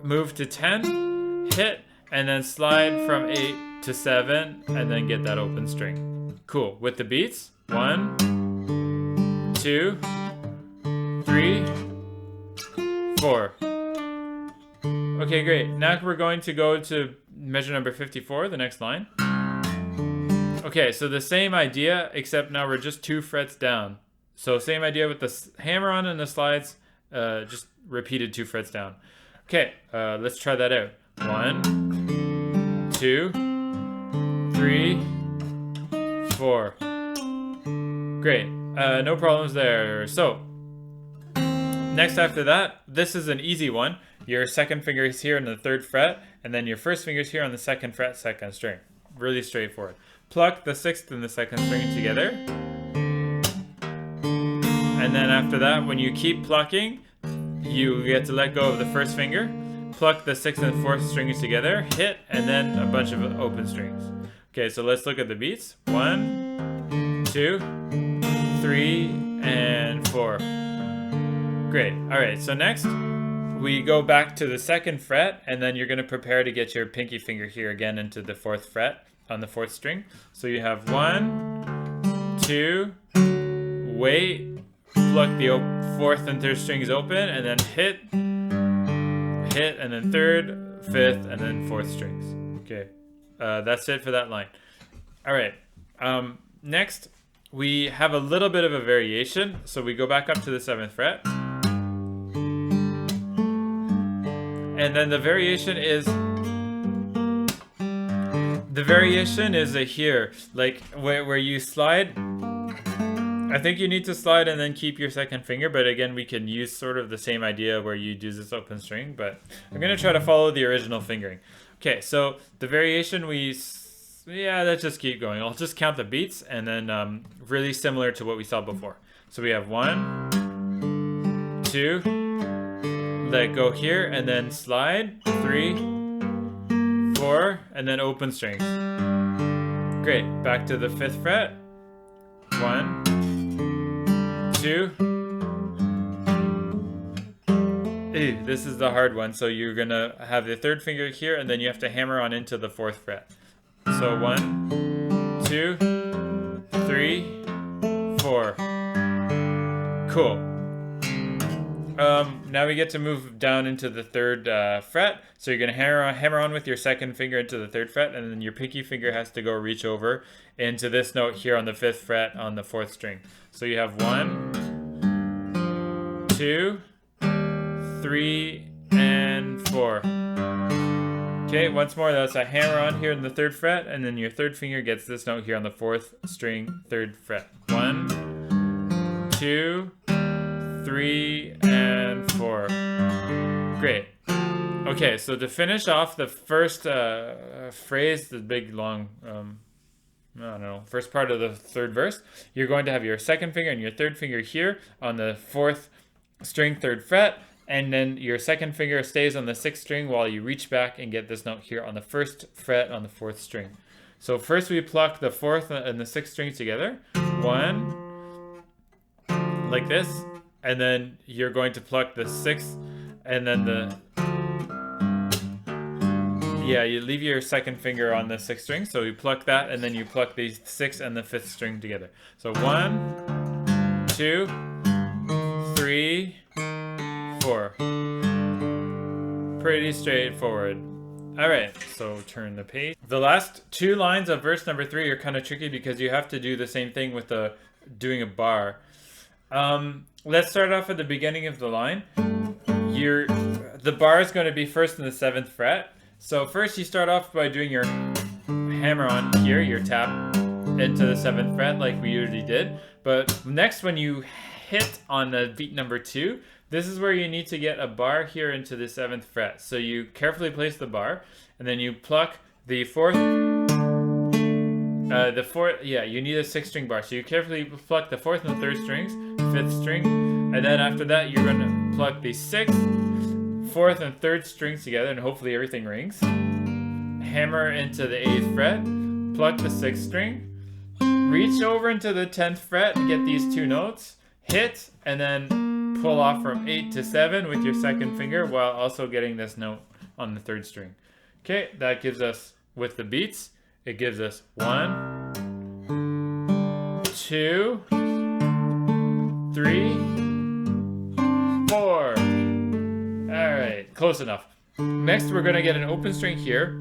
A: move to 10, hit, and then slide from 8 to 7, and then get that open string. Cool. With the beats, 1, 2, 3, 4. Okay, great. Now we're going to go to measure number 54, the next line. Okay, so the same idea, except now we're just 2 frets down. So same idea with the hammer on and the slides, just repeated 2 frets down. Okay, let's try that out. 1, 2, 3, 4. Great. No problems there. So, next after that, this is an easy one. Your 2nd finger is here on the 3rd fret, and then your 1st finger is here on the 2nd fret, 2nd string. Really straightforward. Pluck the 6th and the 2nd string together. And then after that, when you keep plucking, you get to let go of the 1st finger. Pluck the 6th and 4th strings together, hit, and then a bunch of open strings. Okay, so let's look at the beats. 1, 2, 3, and 4. Great. All right, so next we go back to the 2nd fret, and then you're going to prepare to get your pinky finger here again into the 4th fret on the 4th string. So you have 1, 2, wait, pluck the 4th and 3rd strings open, and then hit, and then 3rd, 5th, and then 4th strings. Okay, that's it for that line. All right, next we have a little bit of a variation. So we go back up to the 7th fret. And then the variation is a here, like where you slide. I think you need to slide and then keep your 2nd finger, but again, we can use sort of the same idea where you do this open string, but I'm going to try to follow the original fingering. Okay, so the variation let's just keep going. I'll just count the beats, and then really similar to what we saw before. So we have 1, 2, let go here, and then slide, 3, 4, and then open strings. Great, back to the 5th fret. 1, 2. Ew, this is the hard one. So you're gonna have the 3rd finger here, and then you have to hammer on into the 4th fret. So 1, 2, 3, 4. Cool. Now we get to move down into the third fret. So you're gonna hammer on with your second finger into the third fret, and then your pinky finger has to go reach over into this note here on the fifth fret on the fourth string. So you have 1, 2, 3, and 4. Okay, once more, that's a hammer on here in the third fret, and then your third finger gets this note here on the fourth string, third fret. 1, 2, 3, and 4. Great. Okay, so to finish off the first phrase, the big long, I don't know, first part of the third verse, you're going to have your second finger and your third finger here on the fourth string, third fret, and then your second finger stays on the sixth string while you reach back and get this note here on the first fret on the fourth string. So first we pluck the fourth and the sixth string together. 1, like this. And then you're going to pluck the sixth, and then you leave your second finger on the sixth string. So you pluck that, and then you pluck the sixth and the fifth string together. So 1, 2, 3, 4. Pretty straightforward. All right, so turn the page. The last two lines of verse number 3 are kind of tricky because you have to do the same thing with doing a bar. Let's start off at the beginning of the line. The bar is going to be first in the 7th fret. So first you start off by doing your hammer on here, your tap into the 7th fret like we usually did. But next when you hit on the beat number 2, this is where you need to get a bar here into the 7th fret. So you carefully place the bar, and then you pluck the fourth, you need a 6th string bar. So you carefully pluck the 4th and the 3rd strings, 5th string, and then after that you're going to pluck the 6th, 4th, and 3rd strings together, and hopefully everything rings. Hammer into the 8th fret, pluck the 6th string, reach over into the 10th fret and get these two notes, hit, and then pull off from 8 to 7 with your second finger while also getting this note on the 3rd string. Okay, that gives us, with the beats, it gives us 1, 2, 3, 4. Alright, close enough. Next, we're going to get an open string here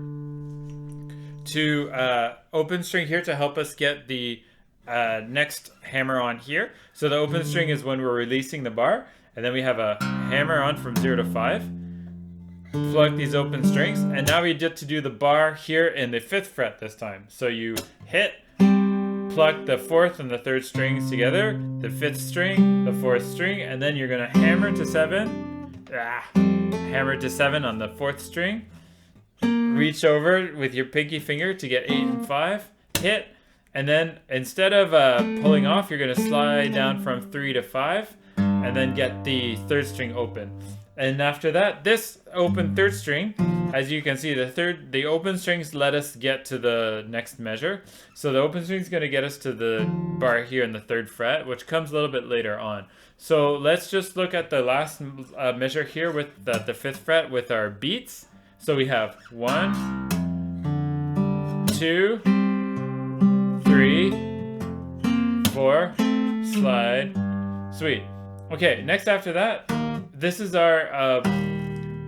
A: to help us get the next hammer on here. So the open string is when we're releasing the bar, and then we have a hammer on from 0 to 5. Plug these open strings, and now we get to do the bar here in the 5th fret this time. So you hit, pluck the 4th and the 3rd strings together, the 5th string, the 4th string, and then you're going to hammer to 7. Hammer to 7 on the 4th string. Reach over with your pinky finger to get 8 and 5. Hit, and then instead of pulling off, you're going to slide down from 3 to 5, and then get the 3rd string open. And after that, this open 3rd string, as you can see, the open strings let us get to the next measure. So the open string is going to get us to the bar here in the 3rd fret, which comes a little bit later on. So let's just look at the last measure here with the 5th fret with our beats. So we have 1, 2, 3, 4, slide, sweet. Okay, next after that, this is our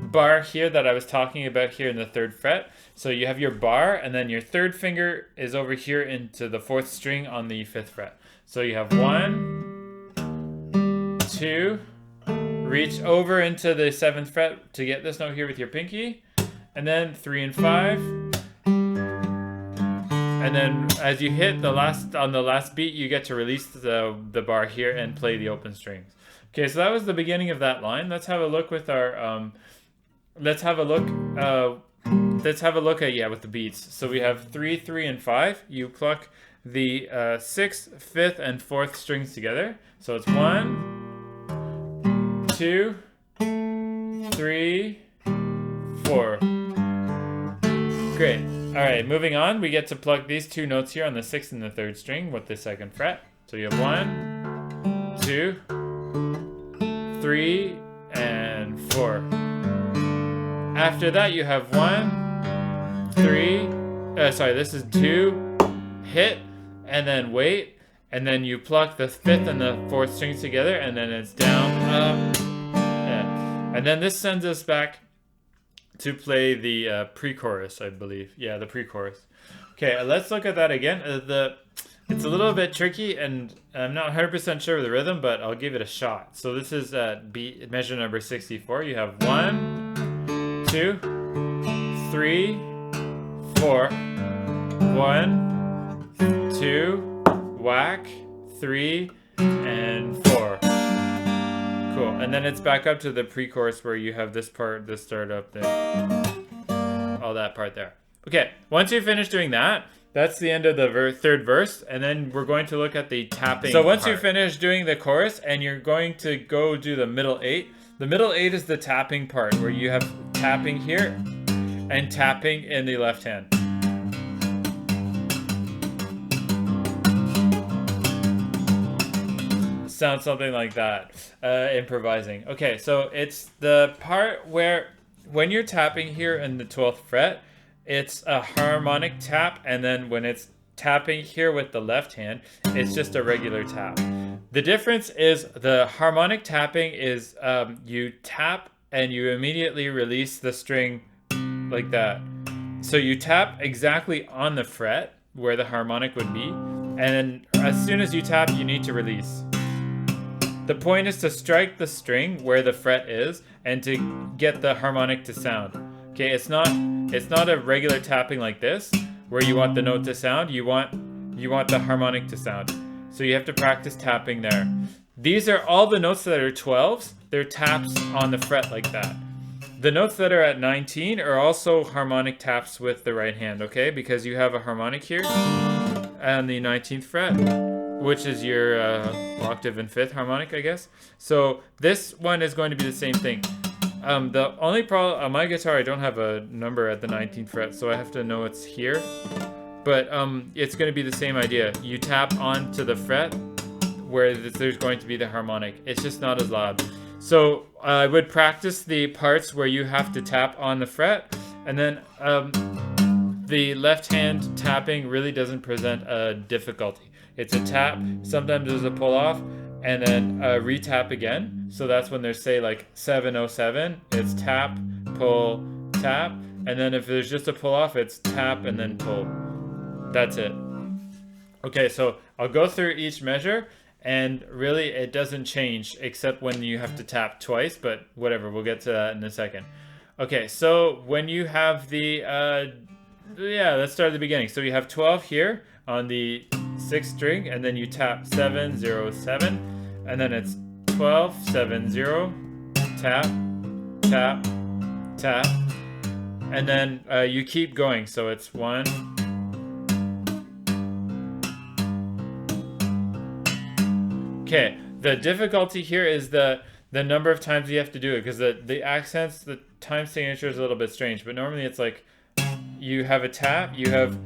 A: bar here that I was talking about here in the 3rd fret. So you have your bar, and then your 3rd finger is over here into the 4th string on the 5th fret. So you have 1, 2, reach over into the 7th fret to get this note here with your pinky, and then 3 and 5. And then as you hit on the last beat, you get to release the bar here and play the open strings. Okay, so that was the beginning of that line. Let's have a look with our let's have a look at with the beats. So we have 3, 3, and 5. You pluck the 6th, 5th, and 4th strings together. So it's 1, 2, 3, 4. Great. All right, moving on, we get to pluck these two notes here on the 6th and the 3rd string with the 2nd fret. So you have 1, 2, 3, and 4. After that, you have 1, 3, this is 2, hit, and then wait, and then you pluck the 5th and the 4th strings together, and then it's down, up, and then this sends us back to play the pre-chorus, I believe. Yeah, the pre-chorus. Okay, let's look at that again. It's a little bit tricky, and I'm not 100% sure of the rhythm, but I'll give it a shot. So this is beat measure number 64. You have 1, 2, 3, 4. 1, 2, whack, 3, and 4. Cool. And then it's back up to the pre-chorus where you have this part, the start up there, all that part there. Okay, once you finish doing that, that's the end of the third verse, and then we're going to look at the tapping. So once you finish doing the chorus, and you're going to go do the middle 8. The middle 8 is the tapping part, where you have tapping here and tapping in the left hand. Sounds something like that, improvising. Okay, so it's the part where when you're tapping here in the 12th fret, it's a harmonic tap, and then when it's tapping here with the left hand, it's just a regular tap. The difference is the harmonic tapping is you tap and you immediately release the string like that. So you tap exactly on the fret where the harmonic would be, and then as soon as you tap, you need to release. The point is to strike the string where the fret is and to get the harmonic to sound. Okay, it's not a regular tapping like this where you want the note to sound. You want the harmonic to sound. So you have to practice tapping there. These are all the notes that are 12s. They're taps on the fret like that. The notes that are at 19 are also harmonic taps with the right hand, okay? Because you have a harmonic here on the 19th fret, which is your octave and 5th harmonic, I guess. So this one is going to be the same thing. The only problem on my guitar, I don't have a number at the 19th fret, so I have to know it's here. But it's going to be the same idea. You tap onto the fret where there's going to be the harmonic. It's just not as loud. So I would practice the parts where you have to tap on the fret, and then the left hand tapping really doesn't present a difficulty. It's a tap, sometimes there's a pull off, and then a retap again. So that's when there's, say, like 707, it's tap, pull, tap. And then if there's just a pull off, it's tap and then pull. That's it. Okay, so I'll go through each measure, and really it doesn't change except when you have to tap twice, but whatever, we'll get to that in a second. Okay, so when you have the, let's start at the beginning. So you have 12 here on the 6th string, and then you tap 7, 0, 7, and then it's 12, 7, 0, tap, tap, tap, and then you keep going. So it's 1, okay. The difficulty here is the number of times you have to do it, because the accents, the time signature is a little bit strange, but normally it's like you have a tap, you have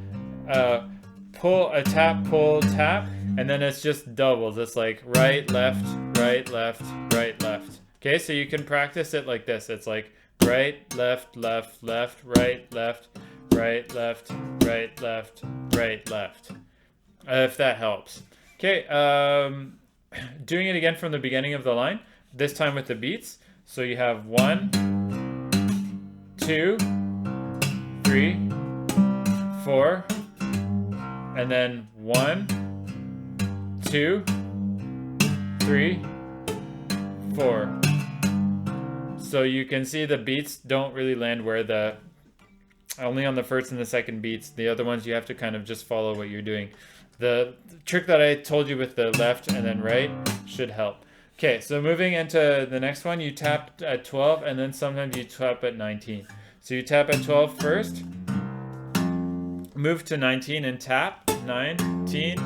A: pull, a tap, pull, tap, and then it's just doubles. It's like right, left, right, left, right, left. Okay, so you can practice it like this. It's like right, left, left, left, right, left, right, left, right, left, right, left. If that helps. Okay, doing it again from the beginning of the line, this time with the beats. So you have 1, 2, 3, 4, and then 1, 2, 3, 4. So you can see the beats don't really land where only on the first and the second beats. The other ones you have to kind of just follow what you're doing. The trick that I told you with the left and then right should help. Okay, so moving into the next one, you tap at 12, and then sometimes you tap at 19. So you tap at 12 first, move to 19 and tap 19.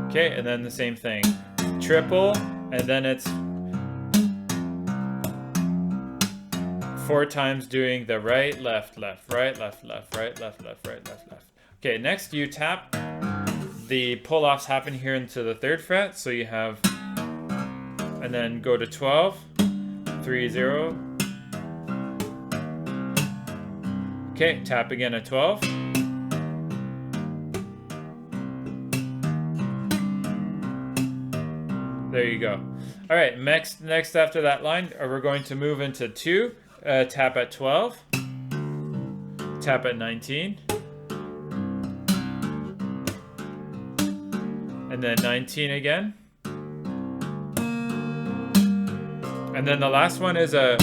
A: Okay, and then the same thing. Triple, and then it's 4 times doing the right, left, left, right, left, left, right, left, left, right, left, left. Okay, next you tap. The pull-offs happen here into the 3rd fret, so you have, and then go to 12, 3, 0. Okay, tap again at 12. There you go. All right, next after that line, we're going to move into 2, tap at 12, tap at 19, and then 19 again. And then the last one is a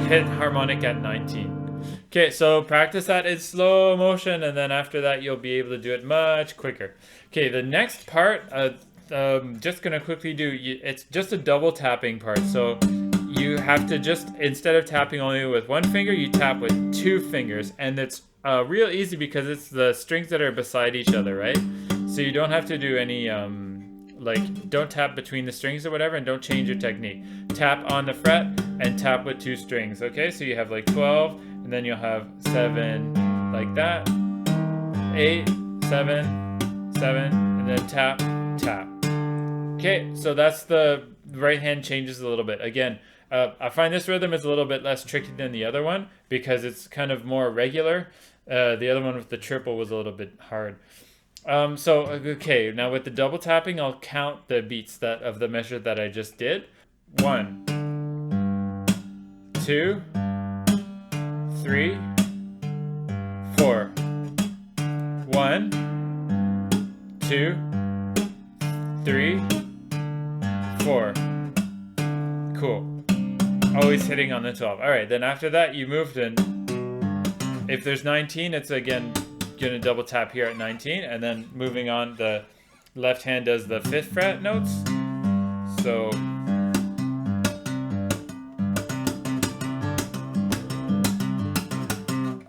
A: hit harmonic at 19. Okay, so practice that in slow motion, and then after that you'll be able to do it much quicker. Okay, the next part, just gonna quickly do, it's just a double tapping part. So you have to just, instead of tapping only with one finger, you tap with 2 fingers. And it's real easy because it's the strings that are beside each other, right? So you don't have to do any, like, don't tap between the strings or whatever, and don't change your technique. Tap on the fret and tap with 2 strings, okay? So you have like 12, and then you'll have 7 like that, 8, 7, 7, and then tap, tap. Okay, so that's the right hand changes a little bit. Again, I find this rhythm is a little bit less tricky than the other one because it's kind of more regular. The other one with the triple was a little bit hard. So, okay, now with the double tapping, I'll count the beats of the measure that I just did. 1, 2, 3, 4. 1, 2, 3, 4. Cool. Always hitting on the 12. All right, then after that, you moved in. If there's 19, it's again gonna double tap here at 19, and then moving on, the left hand does the 5th fret notes. So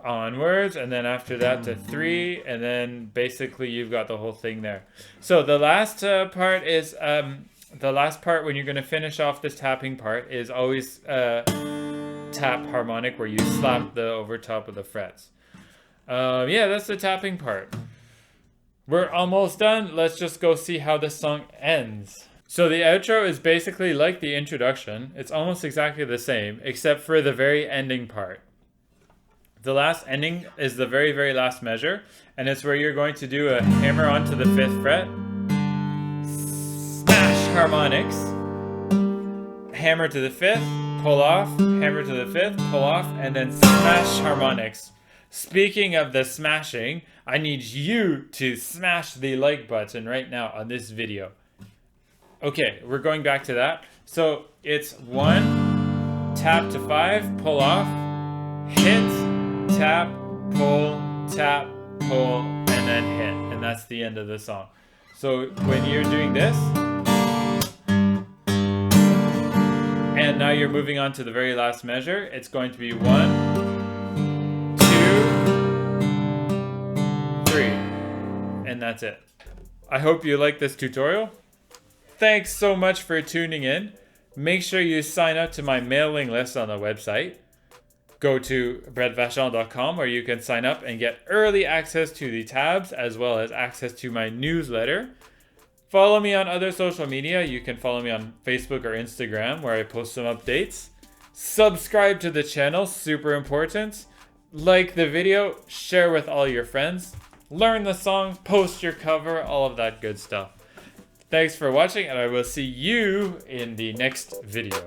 A: onwards, and then after that to 3, and then basically you've got the whole thing there. So the last part is the last part when you're going to finish off this tapping part is always tap harmonic, where you slap the over top of the frets. Yeah, that's the tapping part. We're almost done. Let's just go see how this song ends. So the outro is basically like the introduction. It's almost exactly the same, except for the very ending part. The last ending is the very, very last measure, and it's where you're going to do a hammer onto the 5th fret, smash harmonics, hammer to the 5th, pull off, hammer to the 5th, pull off, and then smash harmonics. Speaking of the smashing, I need you to smash the like button right now on this video. Okay, we're going back to that. So it's 1, tap to 5, pull off, hit, tap, pull, and then hit. And that's the end of the song. So when you're doing this, and now you're moving on to the very last measure, it's going to be 1, 2, 3. And that's it. I hope you like this tutorial. Thanks so much for tuning in. Make sure you sign up to my mailing list on the website. Go to brettevachon.com, where you can sign up and get early access to the tabs, as well as access to my newsletter. Follow me on other social media. You can follow me on Facebook or Instagram, where I post some updates. Subscribe to the channel, super important. Like the video, share with all your friends. Learn the song, post your cover, all of that good stuff. Thanks for watching, and I will see you in the next video.